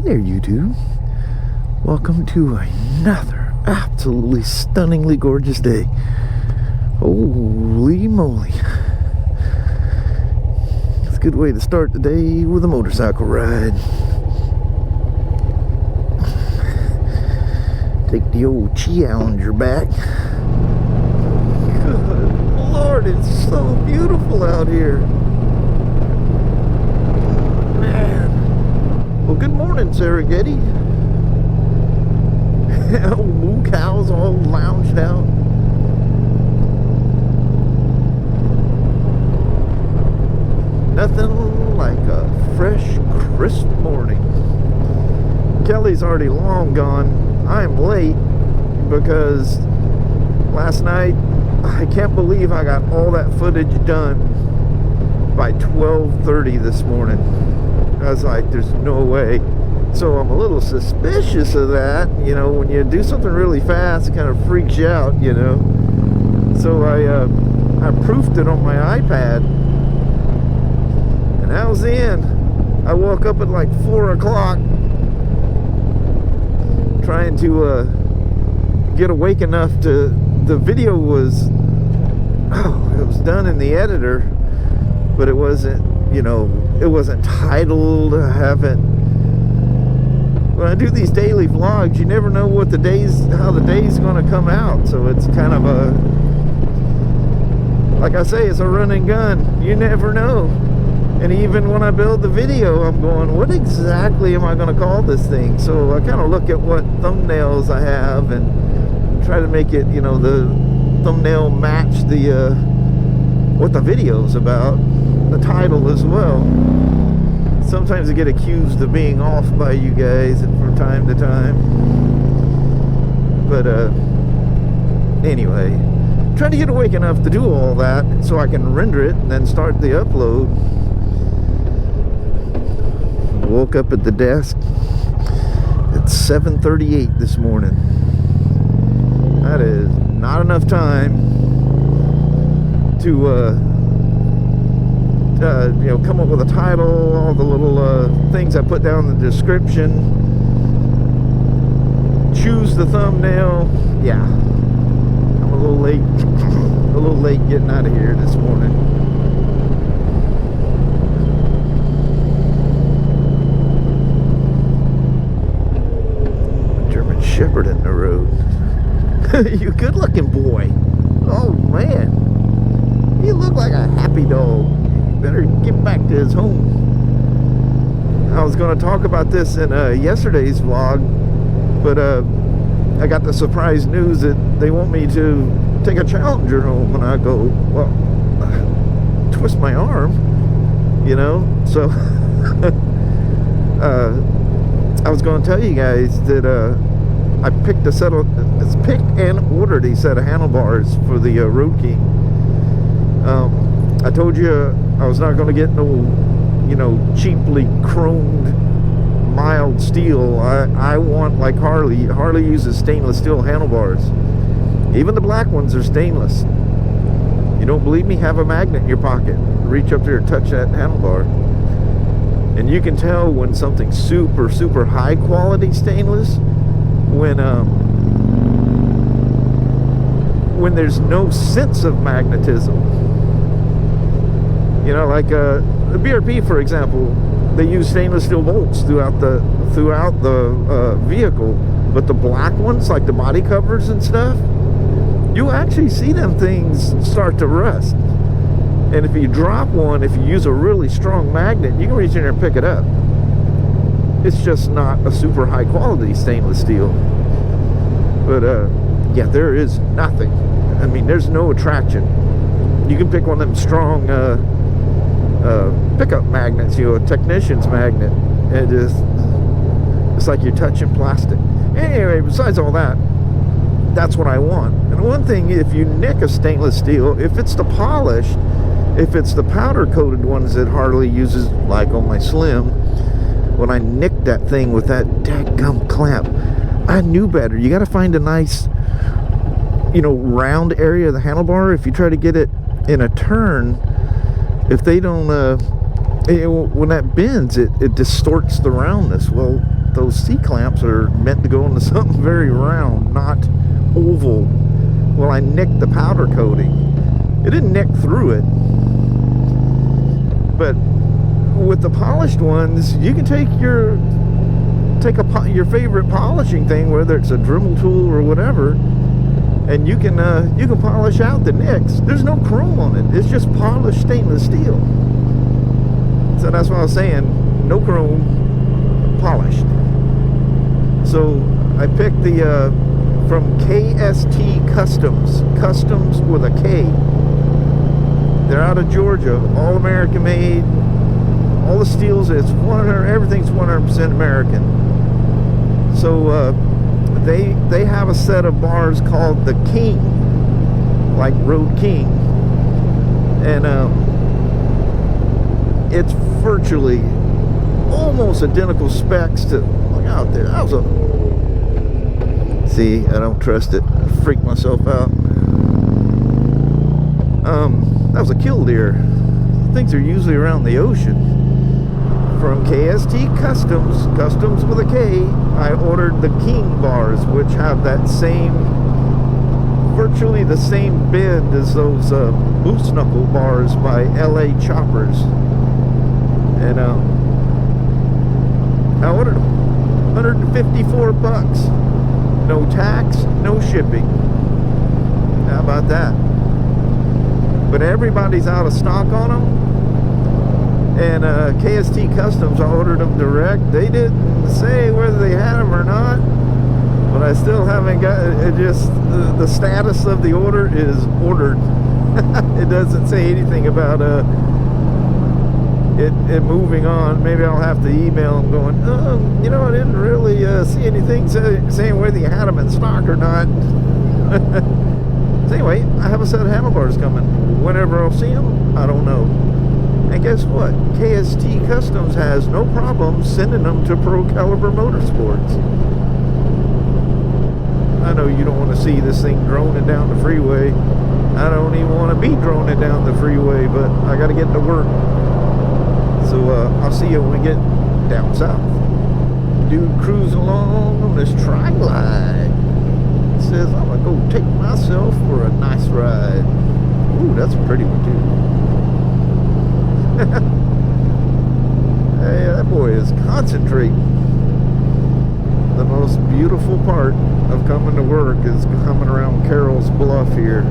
there, YouTube. Welcome to another absolutely stunningly gorgeous day. Holy moly. It's a good way to start the day with a motorcycle ride. Take the old Challenger back. Good Lord, it's so beautiful out here. Man. Well, good morning, Serengeti. Old moo cows all lounged out. Nothing like a fresh, crisp morning. Kelly's already long gone. I'm late because last night, I can't believe I got all that footage done by 12:30 this morning. I was like, there's no way. So I'm a little suspicious of that. You know, when you do something really fast, it kind of freaks you out, you know. So I proofed it on my iPad. And that was the end. I woke up at like 4 o'clock trying to get awake enough to... The video was... Oh, it was done in the editor, but it wasn't, you know, it wasn't titled. I haven't... When I do these daily vlogs, you never know what the day's... how the day's going to come out. So it's kind of a... Like I say, it's a run and gun. You never know. And even when I build the video, I'm going, what exactly am I going to call this thing? So I kind of look at what thumbnails I have and try to make it, you know, the thumbnail match the what the video's about, the title as well. Sometimes I get accused of being off by you guys from time to time. But anyway, trying to get awake enough to do all that so I can render it and then start the upload. Woke up at the desk at 7:38 this morning. That is not enough time to you know, come up with a title, all the little things I put down in the description, choose the thumbnail. Yeah, I'm a little late getting out of here this morning. Shepherd in the road. You good looking boy. Oh man, you look like a happy dog. Better get back to his home. I was going to talk about this in yesterday's vlog, but I got the surprise news that they want me to take a Challenger home, and I go, well, twist my arm, you know. So I was going to tell you guys that I picked and ordered a set of handlebars for the Road King. I told you I was not going to get no, you know, cheaply chromed mild steel. I want like Harley. Harley uses stainless steel handlebars. Even the black ones are stainless. You don't believe me? Have a magnet in your pocket. Reach up there and touch that handlebar. And you can tell when something's super, super high quality stainless when there's no sense of magnetism. You know, like the BRP, for example, they use stainless steel bolts throughout the vehicle, but the black ones, like the body covers and stuff, you actually see them things start to rust. And if you drop one, if you use a really strong magnet, you can reach in there and pick it up. It's just not a super high quality stainless steel. But yeah, there is nothing. I mean, there's no attraction. You can pick one of them strong pickup magnets, you know, a technician's magnet, and it's like you're touching plastic. Anyway, besides all that, that's what I want. And one thing, if you nick a stainless steel, if it's the polished, if it's the powder coated ones that Harley uses, like on my Slim, when I nicked that thing with that dadgum clamp, I knew better. You got to find a nice, you know, round area of the handlebar. If you try to get it in a turn, if they don't when that bends, it distorts the roundness. Well, those C-clamps are meant to go into something very round, not oval. Well, I nicked the powder coating. It didn't nick through it. But with the polished ones, you can take your favorite polishing thing, whether it's a Dremel tool or whatever, and you can polish out the nicks. There's no chrome on it. It's just polished stainless steel. So that's what I was saying. No chrome, polished. So I picked the from KST Customs, Customs with a K. They're out of Georgia, all American made. All the steels, it's 100. Everything's 100% American. So they have a set of bars called the King, like Road King, and it's virtually almost identical specs to. Look out there! That was a. See, I don't trust it. I freaked myself out. That was a killdeer. Things are usually around the ocean. From KST Customs, Customs with a K, I ordered the King bars, which have that same, virtually the same bend as those moose knuckle bars by LA Choppers. And I ordered them. 154 bucks. No tax, no shipping. How about that? But everybody's out of stock on them. And KST Customs, I ordered them direct. They didn't say whether they had them or not, but I still haven't got it. Just the status of the order is ordered. It doesn't say anything about it moving on. Maybe I'll have to email them going, you know, I didn't really see anything saying whether you had them in stock or not. So anyway, I have a set of handlebars coming. Whenever I'll see them, I don't know. And guess what? KST Customs has no problem sending them to Pro Caliber Motorsports. I know you don't want to see this thing droning down the freeway. I don't even want to be droning down the freeway, but I got to get to work. So I'll see you when we get down south. Dude cruising along on this tri-glide. Says I'm going to go take myself for a nice ride. Ooh, that's a pretty one too. Hey, that boy is concentrating. The most beautiful part of coming to work is coming around Carroll's Bluff here.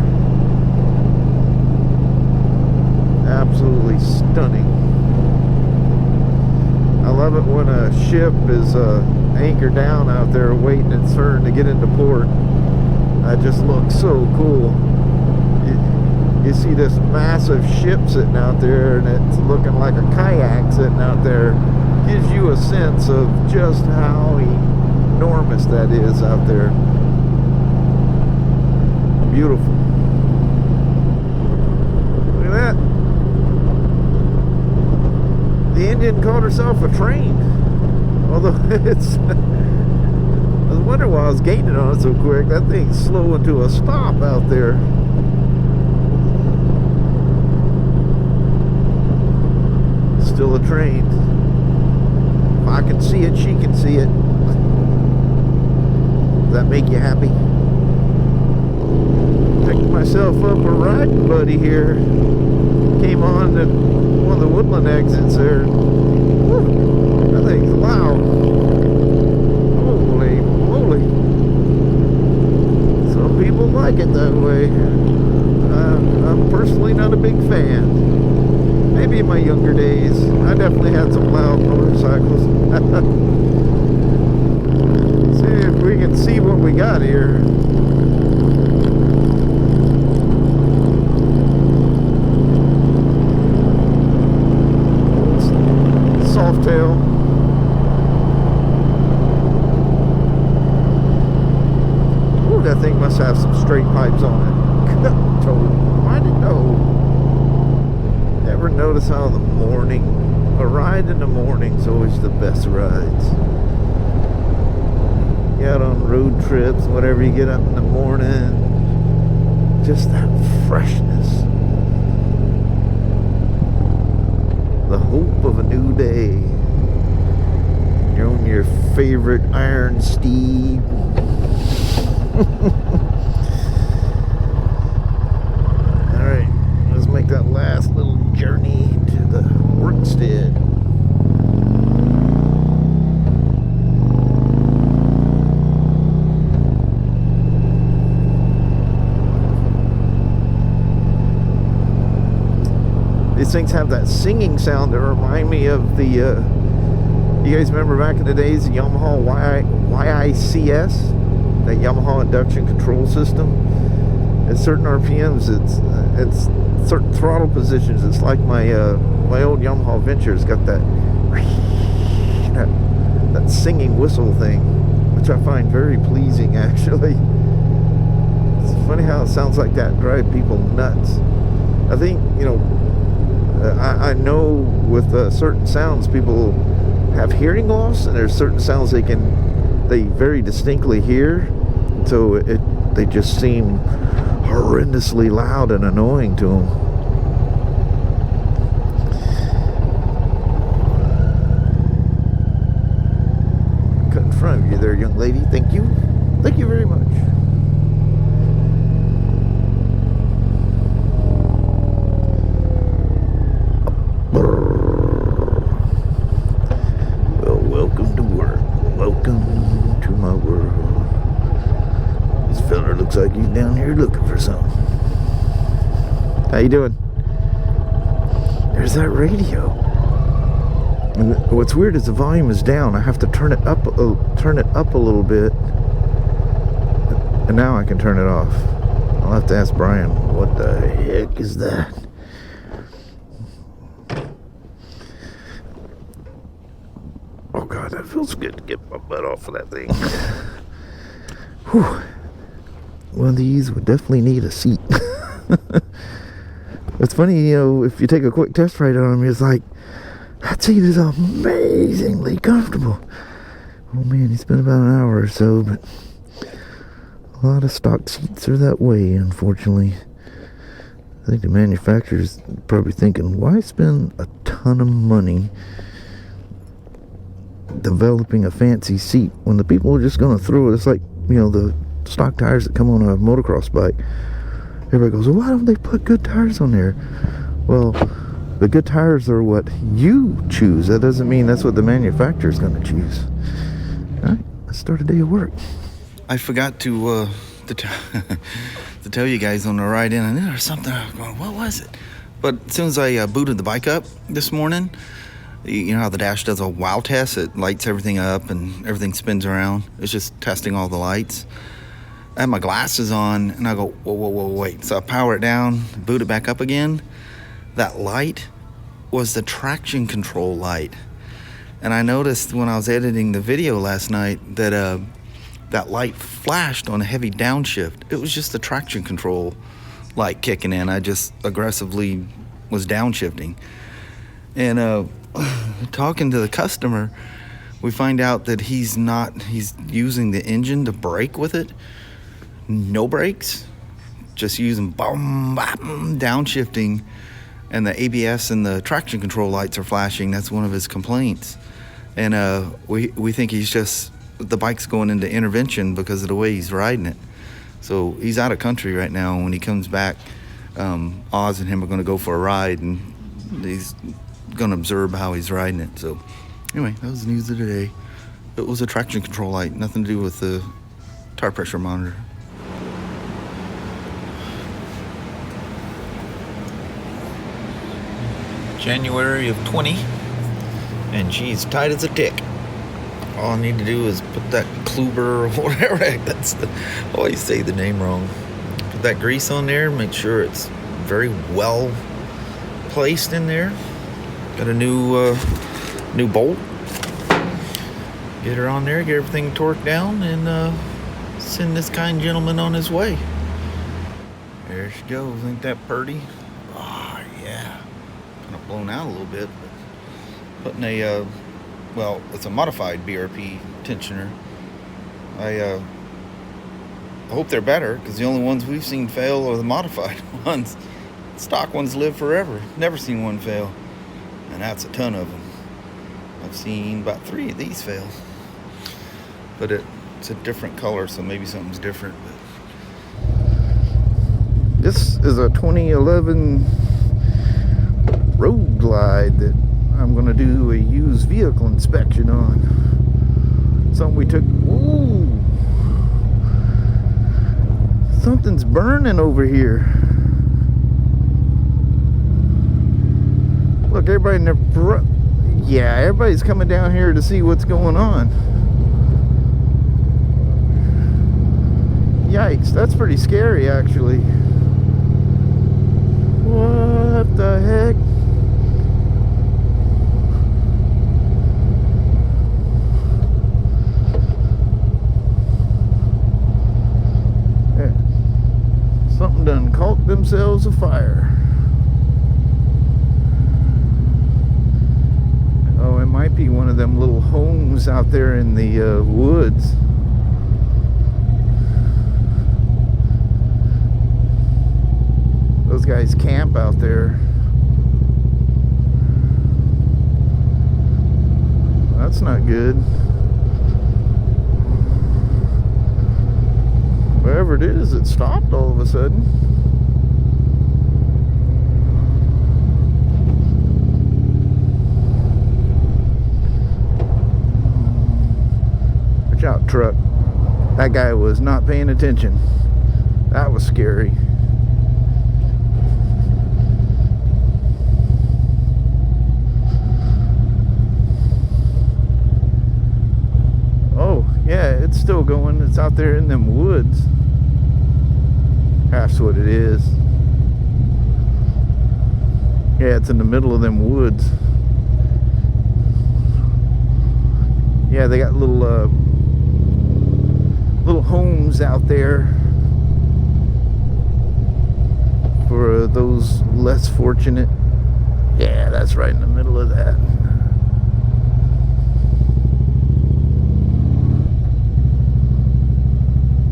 Absolutely stunning. I love it when a ship is anchored down out there waiting its turn to get into port. That just looks so cool. You see this massive ship sitting out there, and it's looking like a kayak sitting out there. Gives you a sense of just how enormous that is out there. Beautiful. Look at that. The Indian called herself a train. Although it's... I was wondering why I was gaining on it so quick. That thing's slowing to a stop out there. Still a train. If I can see it, she can see it. Does that make you happy? Picked myself up a riding buddy here. Came on at one of the woodland exits there. Woo, that thing's loud. Holy moly. Some people like it that way. I'm personally not a big fan. Maybe in my younger days, I definitely had some loud motorcycles. See if we can see what we got here. Softail. Ooh, that thing must have some straight pipes on it. I didn't know. Ever notice how a ride in the morning is always the best rides? You out on road trips, whatever, you get up in the morning, just that freshness, the hope of a new day. You're own your favorite iron steed. Alright, let's make that last little journey to the workstead. These things have that singing sound that remind me of the, you guys remember back in the days, the Yamaha YICS, that Yamaha induction control system? At certain RPMs, it's certain throttle positions. It's like my old Yamaha Adventure. It's got that singing whistle thing, which I find very pleasing, actually. It's funny how it sounds like that drive people nuts. I think, you know, I know with certain sounds people have hearing loss, and there's certain sounds they very distinctly hear, so they just seem horrendously loud and annoying to them. Cut in front of you there, young lady. Thank you very much. Well, welcome to work. Welcome to my world. This fella looks like he's down here looking for something. How you doing? There's that radio. And what's weird is the volume is down. I have to turn it up a little bit. And now I can turn it off. I'll have to ask Brian, what the heck is that? Oh God, that feels good to get my butt off of that thing. Whew. One of these would definitely need a seat. It's funny, you know, if you take a quick test ride on them, it's like, that seat is amazingly comfortable. Oh man, it's been about an hour or so, but a lot of stock seats are that way, unfortunately. I think the manufacturer's probably thinking, why spend a ton of money developing a fancy seat when the people are just going to throw it? It's like, you know, the stock tires that come on a motocross bike. Everybody goes, well, why don't they put good tires on there? Well, the good tires are what you choose. That doesn't mean that's what the manufacturer's going to choose. All right, let's start a day of work. I forgot to tell you guys on the ride in, and there was something I was going, what was it? But as soon as I booted the bike up this morning, you know how the dash does a wow test? It lights everything up and everything spins around. It's just testing all the lights. I had my glasses on, and I go, whoa, wait. So I power it down, boot it back up again. That light was the traction control light. And I noticed when I was editing the video last night that that light flashed on a heavy downshift. It was just the traction control light kicking in. I just aggressively was downshifting. And talking to the customer, we find out that he's using the engine to brake with it. No brakes, just using downshifting, and the ABS and the traction control lights are flashing. That's one of his complaints. And we think he's just, the bike's going into intervention because of the way he's riding it. So he's out of country right now. When he comes back, Oz and him are going to go for a ride, and he's going to observe how he's riding it. So anyway, that was the news of the day. It was a traction control light, nothing to do with the tire pressure monitor. January of 20, and she's tight as a tick. All I need to do is put that Kluber or whatever, that's I always say the name wrong. Put that grease on there, make sure it's very well placed in there. Got a new bolt. Get her on there, get everything torqued down, and send this kind gentleman on his way. There she goes. Ain't that purty? Oh yeah. Kind of blown out a little bit, but putting a well, it's a modified BRP Tensioner. I hope they're better, because the only ones we've seen fail are the modified ones. Stock ones live forever. Never seen one fail, and that's a ton of them. I've seen about 3 of these fail. But it's a different color, so maybe something's different. But this is a 2011 Road Glide that I'm going to do a used vehicle inspection on. Something we took. Ooh, something's burning over here. Look, everybody in their yeah, everybody's coming down here to see what's going on. Yikes, that's pretty scary, actually. What the heck? Something done caught themselves afire. Oh, it might be one of them little homes out there in the woods. Those guys camp out there. That's not good. Wherever it is, it stopped all of a sudden. Watch out, truck. That guy was not paying attention. That was scary. Oh, yeah, it's still going. It's out there in them woods. That's what it is. Yeah, it's in the middle of them woods. Yeah, they got little homes out there for those less fortunate. Yeah, that's right in the middle of that.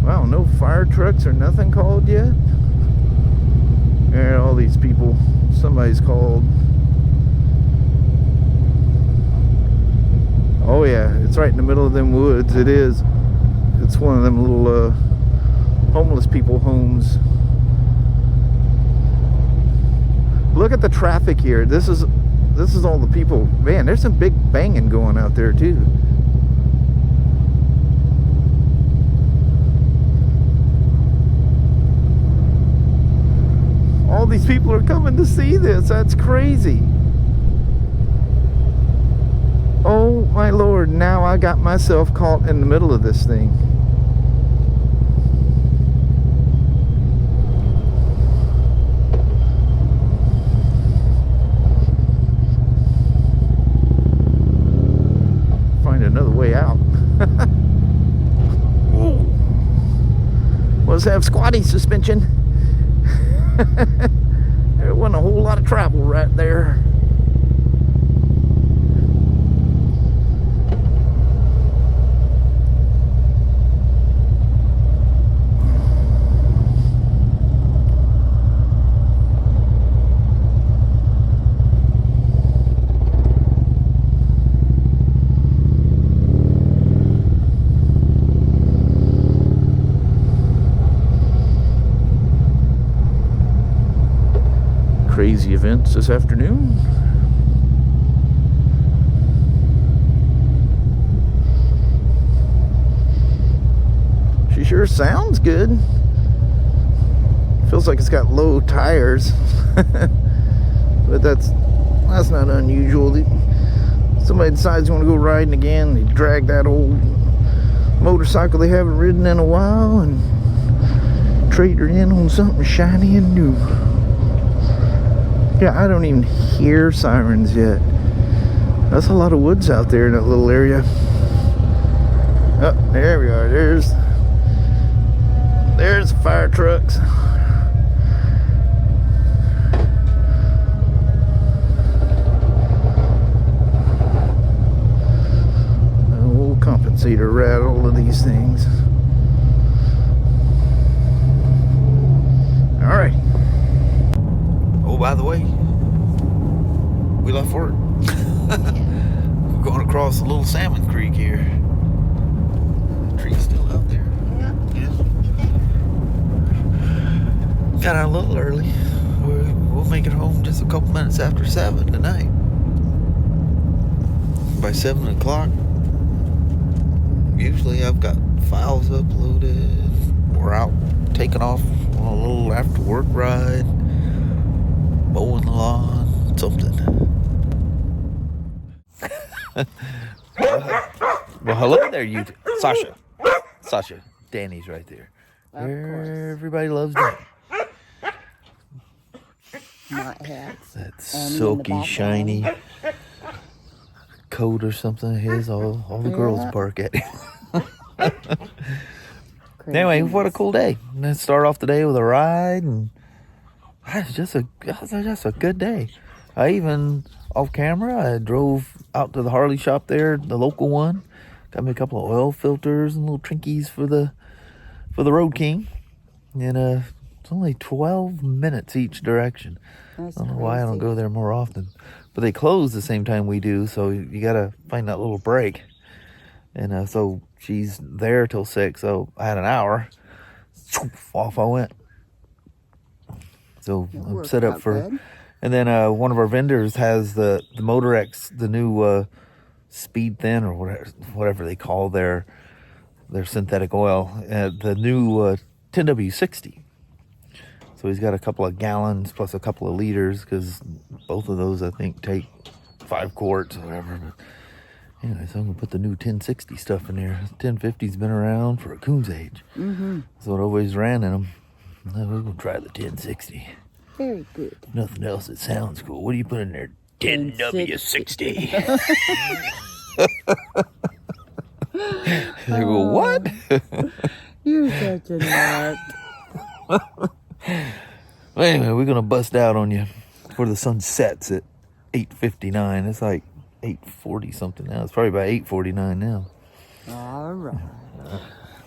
Wow, no fire trucks or nothing called yet? Yeah, all these people, somebody's called. Oh yeah, it's right in the middle of them woods. It is. It's one of them little homeless people homes. Look at the traffic here. This is all the people. Man, there's some big banging going out there too. All these people are coming to see this. That's crazy. Oh my Lord, now I got myself caught in the middle of this thing. Find another way out. Let's have squatty suspension. There wasn't a whole lot of travel right there. Crazy events this afternoon. She sure sounds good. Feels like it's got low tires. But that's not unusual. Somebody decides you want to go riding again, they drag that old motorcycle they haven't ridden in a while and trade her in on something shiny and new. Yeah, I don't even hear sirens yet. That's a lot of woods out there in that little area. Oh, there we are. There's the fire trucks. We'll compensate or rat all of these things. All right. Oh, by the way, we left work. going across the little Salmon Creek here. The tree's still out there. Yeah. Got out a little early. We'll make it home just a couple minutes after 7 tonight. By 7 o'clock, usually I've got files uploaded. We're out taking off on a little after work ride, mowing the lawn, something. Well, hello there, you. Sasha. Danny's right there. Everybody loves Danny. Not hats. That silky, shiny coat or something of his. All the girls bark at him. Anyway, what a cool day. Let's start off the day with a ride, and it's just a good day. I even, off camera, I drove out to the Harley shop there, the local one. Got me a couple of oil filters and little trinkies for the Road King. And it's only 12 minutes each direction. That's I don't know crazy. why I don't go there more often. But they close the same time we do, so you gotta find that little break. And so she's there till 6, so I had an hour. Off I went. So I'm set up for... Good. And then one of our vendors has the Motor X, the new Speed Thin, or whatever they call their synthetic oil, the new 10W60. So he's got a couple of gallons plus a couple of liters, because both of those I think take 5 quarts or whatever. But anyway, so I'm gonna put the new 1060 stuff in there. 1050's been around for a coon's age. Mm-hmm. That's what I always ran in them. Now we're gonna try the 1060. Very good. Nothing else that sounds cool. What do you put in there? 10W60. They go, what? You're such a nut. Well, anyway, we're gonna bust out on you before the sun sets at 8:59. It's like 8:40 something now. It's probably about 8:49 now. All right.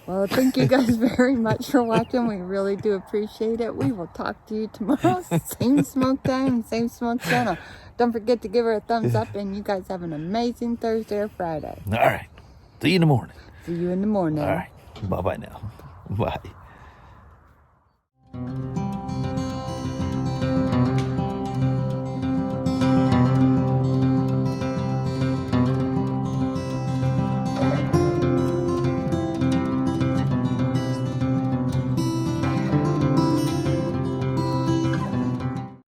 Well, thank you guys very much for watching. We really do appreciate it. We will talk to you tomorrow. Same smoke time, same smoke channel. Don't forget to give her a thumbs up, and you guys have an amazing Thursday or Friday. All right. See you in the morning. See you in the morning. All right. Bye-bye now. Bye.